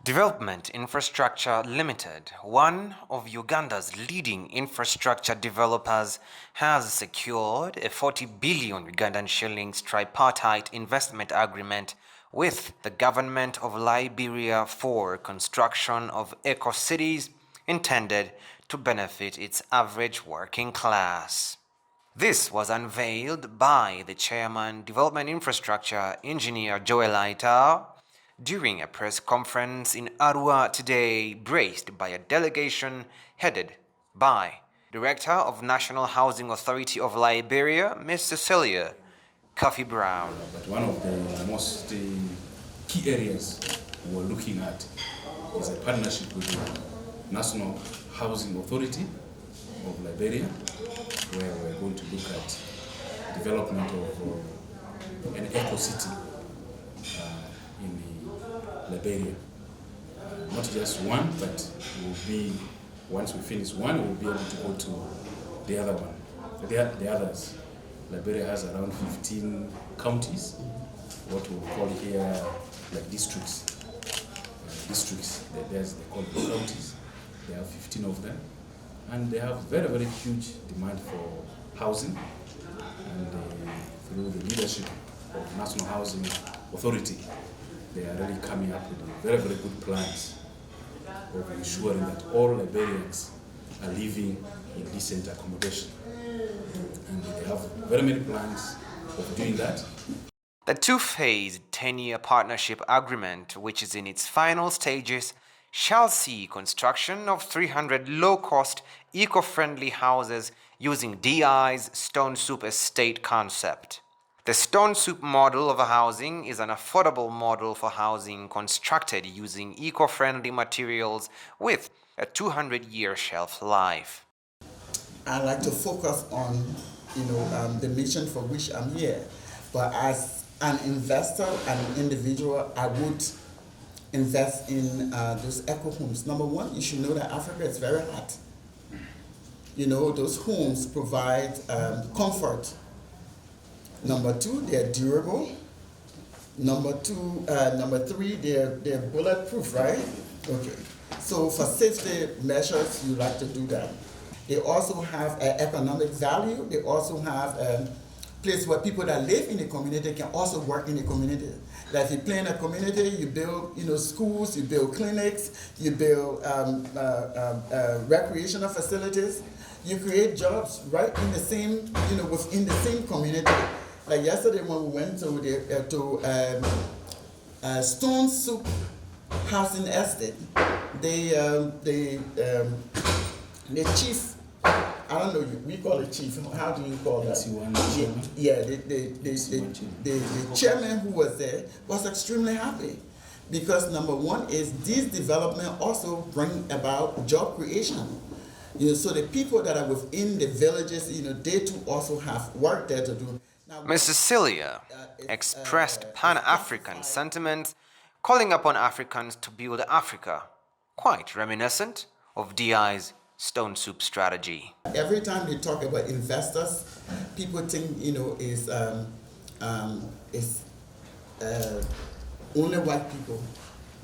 Development Infrastructure Limited, one of Uganda's leading infrastructure developers, has secured a 40 billion Ugandan shillings tripartite investment agreement with the government of Liberia for construction of eco-cities intended to benefit its average working class. This was unveiled by the chairman, Development Infrastructure Engineer Joel Aita, during a press conference in Arua today, braced by a delegation headed by Director of National Housing Authority of Liberia, Ms. Cecilia Coffee Brown. But one of the most key areas we're looking at is a partnership with the National Housing Authority of Liberia, where we're going to look at development of an eco-city in Liberia. Not just one, but will be, once we finish one, we'll be able to go to the other one, the others. Liberia has around 15 counties, what we call here like districts. They call them counties. There are 15 of them, and they have very, very huge demand for housing. And through the leadership of National Housing Authority, they are really coming up with very, very good plans of ensuring that all Liberians are living in decent accommodation. And they have very many plans of doing that. The two-phased 10-year partnership agreement, which is in its final stages, shall see construction of 300 low-cost, eco-friendly houses using DI's Stone Soup Estate concept. The Stone Soup model of housing is an affordable model for housing constructed using eco-friendly materials with a 200-year shelf life. I like to focus on, the mission for which I'm here. But as an investor and an individual, I would invest in those eco homes. Number one, you should know that Africa is very hot. Those homes provide comfort. Number two, they're durable. Number three, they're bulletproof, right? Okay. So for safety measures, you like to do that. They also have economic value. They also have a place where people that live in the community can also work in the community. Like if you play in a community, you build, schools, you build clinics, you build recreational facilities. You create jobs right in the same, within the same community. Like yesterday when we went to Stone Soup Housing Estate, the chief, I don't know, we call it chief, how do you call that? Yeah, the chairman who was there was extremely happy because number one is these development also bring about job creation. So the people that are within the villages, they too also have work there to do. Ms. Cecilia expressed Pan-African sentiments, calling upon Africans to build Africa, quite reminiscent of DI's Stone Soup strategy. Every time they talk about investors, people think, is only white people.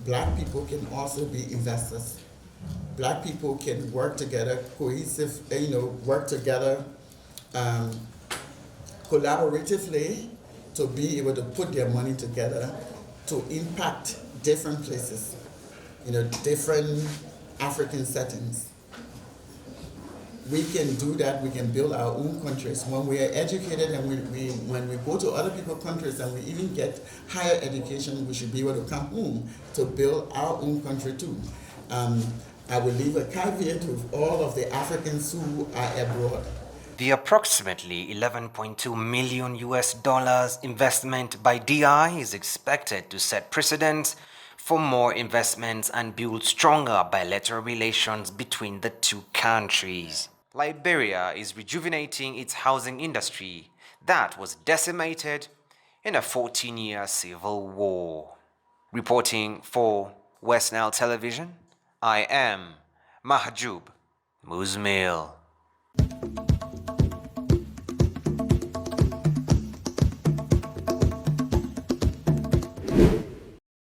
Black people can also be investors. Black people can work together, work together collaboratively to be able to put their money together to impact different places, different African settings. We can do that, we can build our own countries. When we are educated and when we go to other people's countries and we even get higher education, we should be able to come home to build our own country too. I will leave a caveat with all of the Africans who are abroad. The approximately $11.2 million investment by DI is expected to set precedents for more investments and build stronger bilateral relations between the two countries. Liberia is rejuvenating its housing industry that was decimated in a 14-year civil war. Reporting for West Nile Television, I am Mahjoub Muzmil.